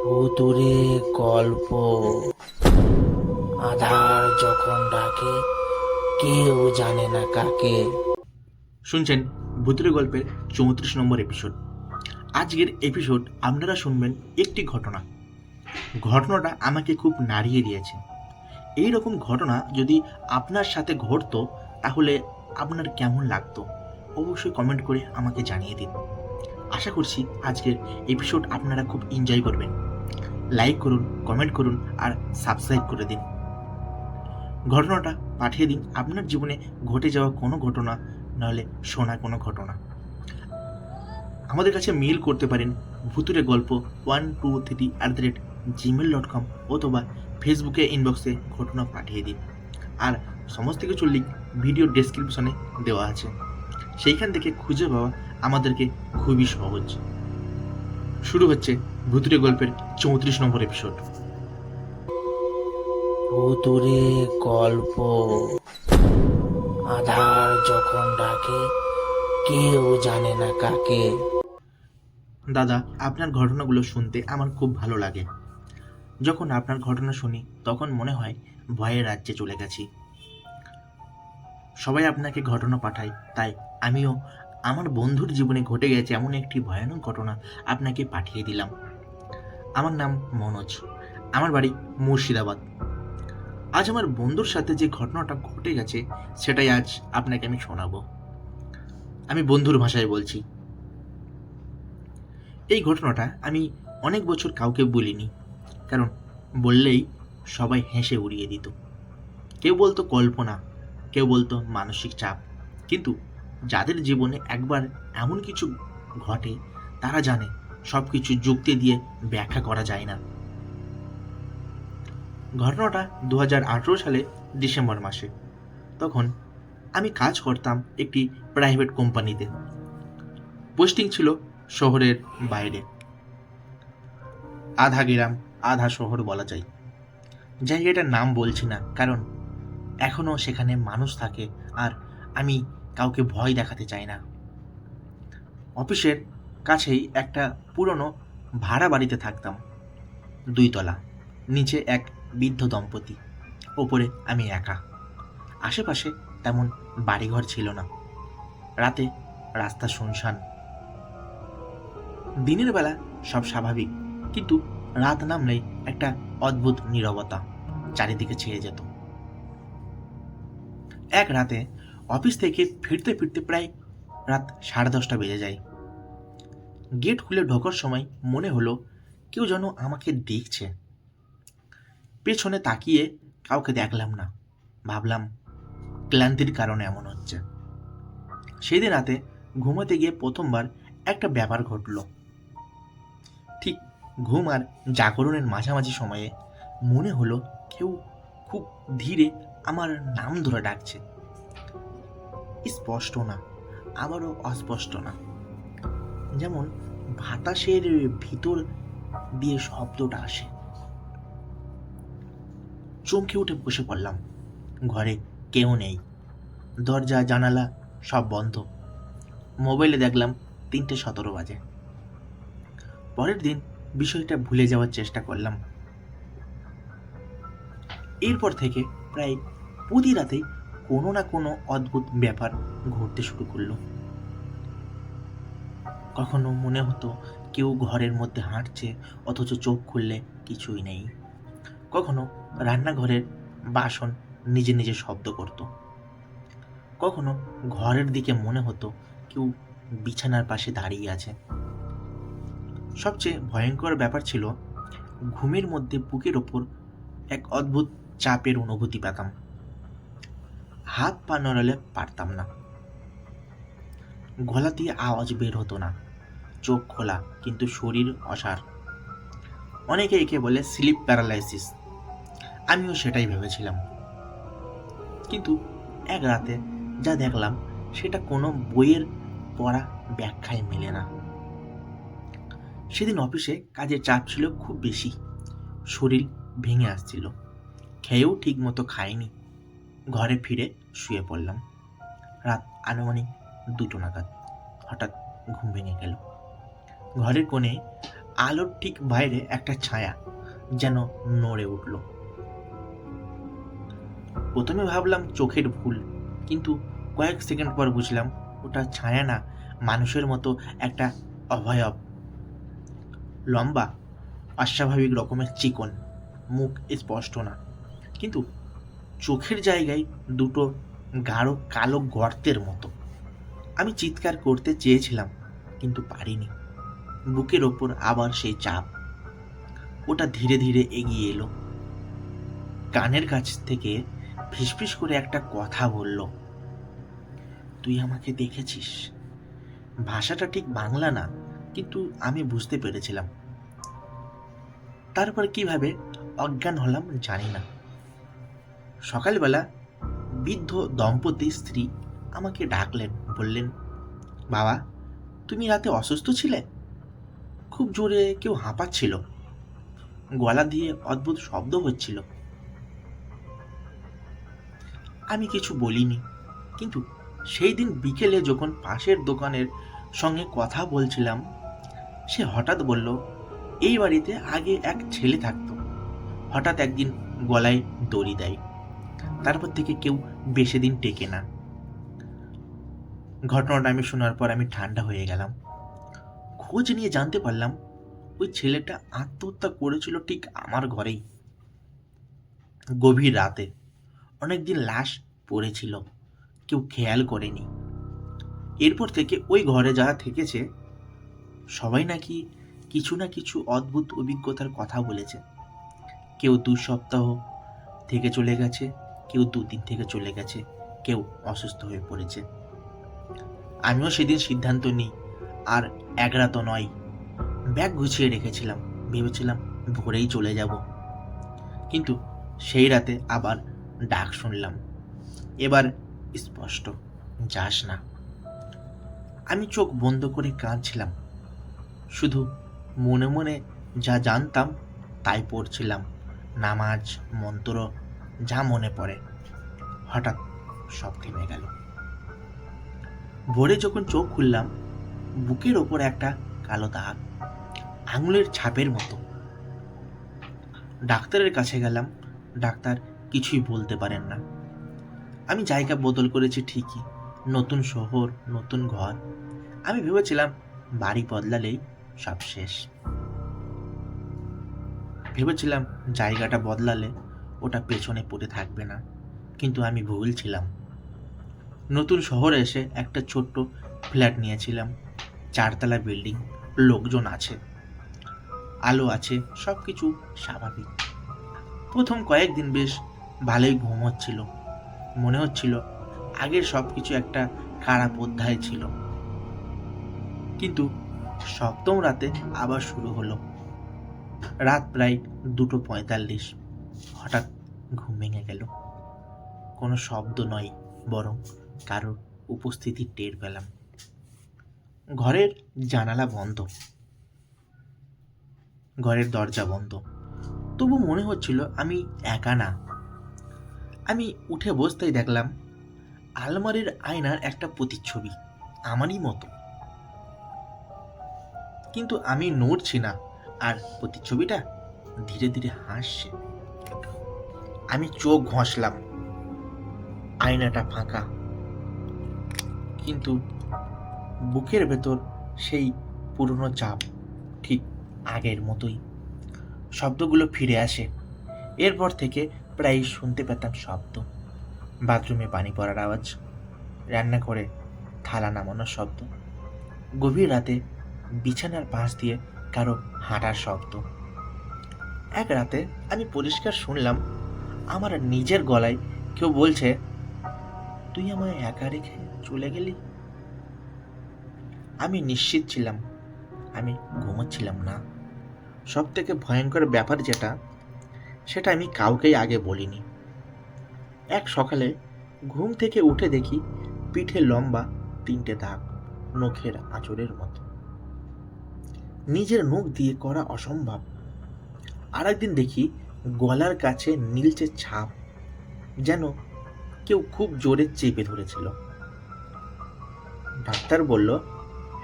ভুতুড়ে গল্প। আধার যখন ডাকে, কেউ জানে না কাকে। শুনছেন ভূতুরে গল্পের 34 নম্বর এপিসোড। আজকের এপিসোড আপনারা শুনবেন একটি ঘটনাটা আমাকে খুব নাড়িয়ে দিয়েছে। এই রকম ঘটনা যদি আপনার সাথে ঘটতো তাহলে আপনার কেমন লাগতো অবশ্যই কমেন্ট করে আমাকে জানিয়ে দিন। আশা করছি আজকের এপিসোড আপনারা খুব এনজয় করবেন। লাইক করুন, কমেন্ট করুন আর সাবস্ক্রাইব করে দিন। ঘটনাটা পাঠিয়ে দিন আপনার জীবনে ঘটে যাওয়া কোনো ঘটনা, নাহলে শোনা কোনো ঘটনা। আমাদের কাছে মেল করতে পারেন ভুতুরে গল্প 123@gmail.com অথবা ফেসবুকে ইনবক্সে ঘটনা পাঠিয়ে দিন। আর সমস্ত কিছু লিঙ্ক ভিডিও ডেসক্রিপশনে দেওয়া আছে, সেইখান থেকে খুঁজে পাওয়া আমাদেরকে খুবই সহজ। শুরু হচ্ছে ভুতুরে গল্পের 34 নম্বর এপিসোড। ভুতুড়ে গল্প। আধার যখন ডাকে, কেউ জানে না কাকে। দাদা, আপনার ঘটনাগুলো শুনতে আমার খুব ভালো লাগে। যখন আপনার ঘটনা শুনি তখন মনে হয় ভয়ের রাজ্যে চলে গেছি। সবাই আপনাকে ঘটনা পাঠায়, তাই আমিও আমার বন্ধুর জীবনে ঘটে গেছে এমন একটি ভয়ানক ঘটনা আপনাকে পাঠিয়ে দিলাম। আমার নাম মনোজ, আমার বাড়ি মুর্শিদাবাদ। আজ আমার বন্ধুর সাথে যে ঘটনাটা ঘটে গেছে সেটাই আজ আপনাকে আমি শোনাবো। আমি বন্ধুর ভাষায় বলছি। এই ঘটনাটা আমি অনেক বছর কাউকে বলিনি, কারণ বললেই সবাই হেসে উড়িয়ে দিত। কেউ বলতো কল্পনা, কেউ বলতো মানসিক চাপ। কিন্তু যাদের জীবনে একবার এমন কিছু ঘটে তারা জানে সব কিছু যুক্তি দিয়ে ব্যাখ্যা করা যায় না। ঘটনাটা 2018 সালে ডিসেম্বর মাসে। তখন আমি কাজ করতাম একটি প্রাইভেট কোম্পানিতে। পোস্টিং ছিল শহরের বাইরে, আধা গ্রাম আধা শহর বলা যায়। জায়গাটার নাম বলছি না, কারণ এখনও সেখানে মানুষ থাকে আর আমি কাউকে ভয় দেখাতে চাই না। অফিসের কাছেই একটা পুরনো ভাড়া বাড়িতে থাকতাম, 2 তলা। নিচে এক বৃদ্ধ দম্পতি, ওপরে আমি একা। আশেপাশে তেমন বাড়িঘর ছিল না। রাতে রাস্তা শুনশান। দিনের বেলা সব স্বাভাবিক, কিন্তু রাত নামলেই একটা অদ্ভুত নীরবতা চারিদিকে ছেয়ে যেত। এক রাতে অফিস থেকে ফিরতে ফিরতে প্রায় রাত 10:30 বেজে যায়। গেট খুলে ঢোকার সময় মনে হলো কেউ যেন আমাকে দেখছে। পেছনে তাকিয়ে কাউকে দেখলাম না। ভাবলাম ক্লান্তির কারণে এমন হচ্ছে। সেদিন রাতে ঘুমাতে গিয়ে প্রথমবার একটা ব্যাপার ঘটল। ঠিক ঘুম আর জাগরণের মাঝামাঝি সময়ে মনে হলো কেউ খুব ধীরে আমার নাম ধরে ডাকছে। স্পষ্ট না, আবারও অস্পষ্ট না, যেমন বাতাসের ভিতর দিয়ে শব্দটা আসে। চমকে উঠে বসে পড়লাম। ঘরে কেউ নেই, দরজা জানালা সব বন্ধ। মোবাইলে দেখলাম 3:17 বাজে। পরের দিন বিষয়টা ভুলে যাওয়ার চেষ্টা করলাম। এরপর থেকে প্রায় প্রতি রাতেই কোনো না কোনো অদ্ভুত ব্যাপার ঘটতে শুরু করলো। কখনো মনে হতো কেউ ঘরের মধ্যে হাঁটছে, অথচ চোখ খুললে কিছুই নেই। কখনো রান্নাঘরের বাসন নিজে নিজে শব্দ করত। কখনো ঘরের দিকে মনে হতো কেউ বিছানার পাশে দাঁড়িয়ে আছে। সবচেয়ে ভয়ঙ্কর ব্যাপার ছিল ঘুমের মধ্যে বুকের ওপর এক অদ্ভুত চাপের অনুভূতি পেতাম। হাত পা নড়ালে পারতাম না, গলা দিয়ে আওয়াজ বের হতো না। চোখ খোলা কিন্তু শরীর অসাড়। অনেকে একে বলে স্লিপ প্যারালাইসিস। আমিও সেটাই ভেবেছিলাম, কিন্তু এক রাতে যা দেখলাম সেটা কোনো বইয়ের পড়া ব্যাখ্যায় মেলে না। সেদিন অফিসে কাজের চাপ ছিল খুব বেশি। শরীর ভেঙে আসছিল, খেয়েও ঠিক মতো খাইনি। ঘরে ফিরে শুয়ে পড়লাম। রাত আনুমানিক 2টো নাগাদ হঠাৎ ঘুম ভেঙে গেল। ঘরের কোণে আলোর ঠিক বাইরে একটা ছায়া যেন নড়ে উঠল। প্রথমে ভাবলাম চোখের ভুল, কিন্তু কয়েক সেকেন্ড পর বুঝলাম ওটা ছায়া না, মানুষের মতো একটা অবয়ব। লম্বা, অস্বাভাবিক রকমের চিকন, মুখ স্পষ্ট না, কিন্তু চোখের জায়গায় দুটো গাঢ় কালো গর্তের মতো। আমি চিৎকার করতে চেয়েছিলাম, কিন্তু পারিনি। বুকের ওপর আবার সেই চাপ। ওটা ধীরে ধীরে এগিয়ে এলো। কানের কাছ থেকে ফিসফিস করে একটা কথা বলল, তুই আমাকে দেখেছিস। ভাষাটা ঠিক বাংলা না, কিন্তু আমি বুঝতে পেরেছিলাম। তারপর কিভাবে অজ্ঞান হলাম জানি না। সকালবেলা বৃদ্ধ দম্পতির স্ত্রী আমাকে ডাকলেন, বললেন, বাবা, তুমি রাতে অসুস্থ ছিলে? খুব জোরে কেউ হাঁপাচ্ছিল, গলা দিয়ে অদ্ভুত শব্দ হচ্ছিল। আমি কিছু বলিনি, কিন্তু সেই দিন বিকেলে যখন পাশের দোকানের সঙ্গে কথা বলছিলাম, সে হঠাৎ বলল, এই বাড়িতে আগে এক ছেলে থাকতো, হঠাৎ একদিন গলায় দড়ি দেয়, তারপর থেকে কেউ বেশি দিন টেকে না। ঘটনাটা আমি শোনার পর আমি ঠান্ডা হয়ে গেলাম। খোঁজ নিয়ে জানতে পারলাম ওই ছেলেটা আত্মহত্যা করেছিল ঠিক আমার ঘরেই, গভীর রাতে। অনেকদিন লাশ পড়েছিল, কেউ খেয়াল করেনি। এরপর থেকে ওই ঘরে যারা থেকেছে সবাই নাকি কিছু না কিছু অদ্ভুত অভিজ্ঞতার কথা বলেছে। কেউ 2 সপ্তাহ থেকে চলে গেছে, কেউ 2 দিন থেকে চলে গেছে, কেউ অসুস্থ হয়ে পড়েছে। আমিও সেদিন সিদ্ধান্ত নিই, আর এক রাত নয়, ব্যাগ গুছিয়ে রেখেছিলাম, ভেবেছিলাম ভোরেই চলে যাব। কিন্তু সেই রাতে আবার ডাক শুনলাম, এবার স্পষ্ট, যাস না। আমি চোখ বন্ধ করে কাঁদছিলাম, শুধু মনে মনে যা জানতাম তাই পড়ছিলাম, নামাজ, মন্ত্র, যা মনে পড়ে। হঠাৎ সব থেমে গেল। ভোরে যখন চোখ খুললাম, বুকের ওপর একটা কালো দাগ, আঙুলের ছাপের মতো। ডাক্তারের কাছে গেলাম, ডাক্তার কিছুই বলতে পারেন না। আমি জায়গা বদল করেছি ঠিকই, নতুন শহর, নতুন ঘর। আমি ভেবেছিলাম বাড়ি বদলালেই সব শেষ। ভেবেছিলাম জায়গাটা বদলালে ওটা পেছনে পড়ে থাকবে না, কিন্তু আমি ভুল ছিলাম। নতুন শহরে এসে একটা ছোট্ট ফ্ল্যাট নিয়েছিলাম, 4 তলা বিল্ডিং, লোকজন আছে, আলো আছে, সব কিছু স্বাভাবিক। প্রথম কয়েকদিন বেশ ভালোই ঘুম হচ্ছিল, মনে হচ্ছিল আগের সব কিছু একটা খারাপ অধ্যায় ছিল। কিন্তু 7ম রাতে আবার শুরু হলো। রাত প্রায় 2:45। হঠাৎ ঘুম ভেঙে গেল। কোনো শব্দ নয়, বরং কারোর উপস্থিতি টের পেলাম। ঘরের জানালা বন্ধ, ঘরের দরজা বন্ধ, তবু মনে হচ্ছিল আমি একা না। আমি উঠে বসতেই দেখলাম আলমারির আয়নার একটা প্রতিচ্ছবি, আমারই মতো। কিন্তু আমি নড়ছি না, আর প্রতিচ্ছবিটা ধীরে ধীরে হাসছে। আমি চোখ ঘষলাম, আয়নাটা ফাঁকা, কিন্তু বুকের ভেতর সেই পুরনো চাপ, ঠিক আগের মতোই। শব্দগুলো ফিরে আসে। এরপর থেকে প্রায় শুনতে পেতাম শব্দ, বাথরুমে পানি পড়ার আওয়াজ, রান্না করে থালা নামানোর শব্দ, গভীর রাতে বিছানার পাশ দিয়ে কারো হাঁটার শব্দ। এক রাতে আমি পরিষ্কার শুনলাম আমার নিজের গলায় কেউ বলছে, তুই আমায় একা রেখে চলে গেলি। আমি নিশ্চিত ছিলাম আমি ঘুমোচ্ছিলাম না। সব থেকে ভয়ঙ্কর ব্যাপার যেটা, সেটা আমি কাউকেই আগে বলিনি। এক সকালে ঘুম থেকে উঠে দেখি পিঠে লম্বা 3টে দাগ, নখের আঁচড়ের মতো। নিজের নখ দিয়ে করা অসম্ভব। আর একদিন দেখি গলার কাছে নীলচে ছাপ, যেন কেউ খুব জোরে চেপে ধরেছিল। ডাক্তার বলল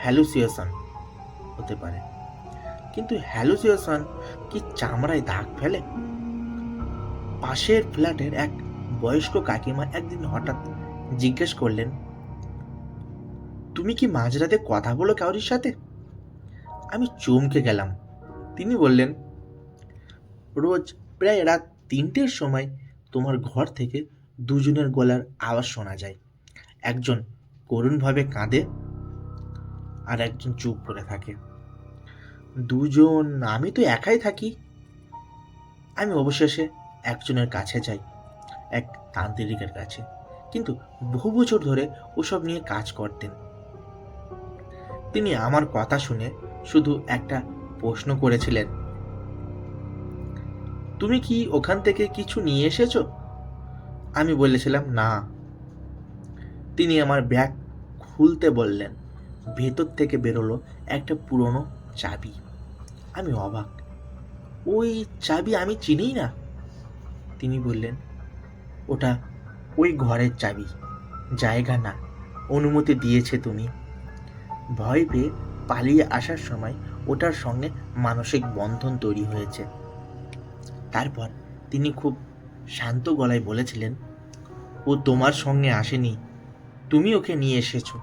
হ্যালুসিনেশন হতে পারে। কিন্তু হ্যালুসিনেশন কি চামড়ায় দাগ ফেলে? পাশের ফ্ল্যাটের এক বয়স্ক কাকিমা একদিন হঠাৎ জিজ্ঞেস করলেন, তুমি কি মাঝরাতে কথা বলো কাউরির সাথে? আমি চমকে গেলাম। তিনি বললেন, রোজ প্রায় রাত 3টের সময় তোমার ঘর থেকে দুজনের গলার আওয়াজ শোনা যায়। একজন করুণভাবে কাঁদে আর একজন চুপ করে থাকে। দুজন, আমি তো একাই থাকি। আমি অবশেষে একজনের কাছে যাই, এক তান্ত্রিকের কাছে, কিন্তু বহু বছর ধরে ওসব নিয়ে কাজ করতেন। তিনি আমার কথা শুনে শুধু একটা প্রশ্ন করেছিলেন, তুমি কি ওখান থেকে কিছু নিয়ে এসেছো? আমি বলেছিলাম না। তিনি আমার ব্যাগ খুলতে বললেন। ভেতর থেকে বেরোলো একটা পুরনো চাবি। আমি অবাক। ওই চাবি আমি চিনি না। তিনি বললেন, ওটা ওই ঘরের চাবি, জায়গা না, অনুমতি দিয়েছে তুমি। ভয় পেয়ে পালিয়ে আসার সময় ওটার সঙ্গে মানসিক বন্ধন তৈরি হয়েছে। তারপর তিনি খুব শান্ত গলায় বলেছিলেন, ও তোমার সঙ্গে আসেনি, তুমি ওকে নিয়ে এসেছো।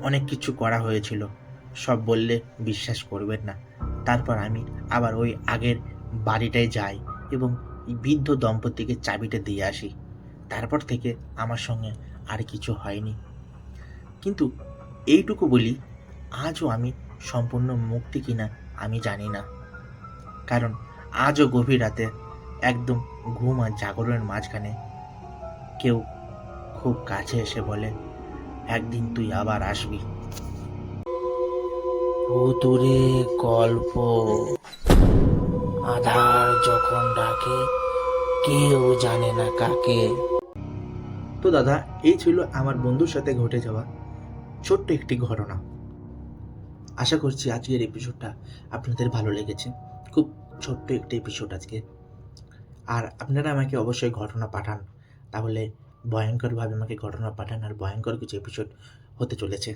অনেক কিছু করা হয়েছিল, সব বললে বিশ্বাস করবেন না। তারপর আমি আবার ওই আগের বাড়িটায় যাই এবং এই বৃদ্ধ দম্পতিকে চাবিটা দিয়ে আসি। তারপর থেকে আমার সঙ্গে আর কিছু হয়নি। কিন্তু এইটুকু বলি, আজও আমি সম্পূর্ণ মুক্তি কিনা আমি জানি না। কারণ আজও গভীর রাতে একদম ঘুম আর জাগরণের মাঝখানে কেউ খুব কাছে এসে বলে, একদিন তুই আবার আসবি। ভুতুরে গল্প। আধার যখন ডাকে কেউ জানে না কাকে। তো দাদা, এই ছিল আমার বন্ধুর সাথে ঘটে যাওয়া ছোট্ট একটি ঘটনা। আশা করছি আজকের এপিসোডটা আপনাদের ভালো লেগেছে। খুব ছোট্ট একটি এপিসোড আজকে। আর আপনারা আমাকে অবশ্যই ঘটনা পাঠান, তাহলে ভয়ঙ্করভাবে আমাকে ঘটনা পাঠান, আর ভয়ঙ্কর কিছু এপিসোড হতে চলেছে।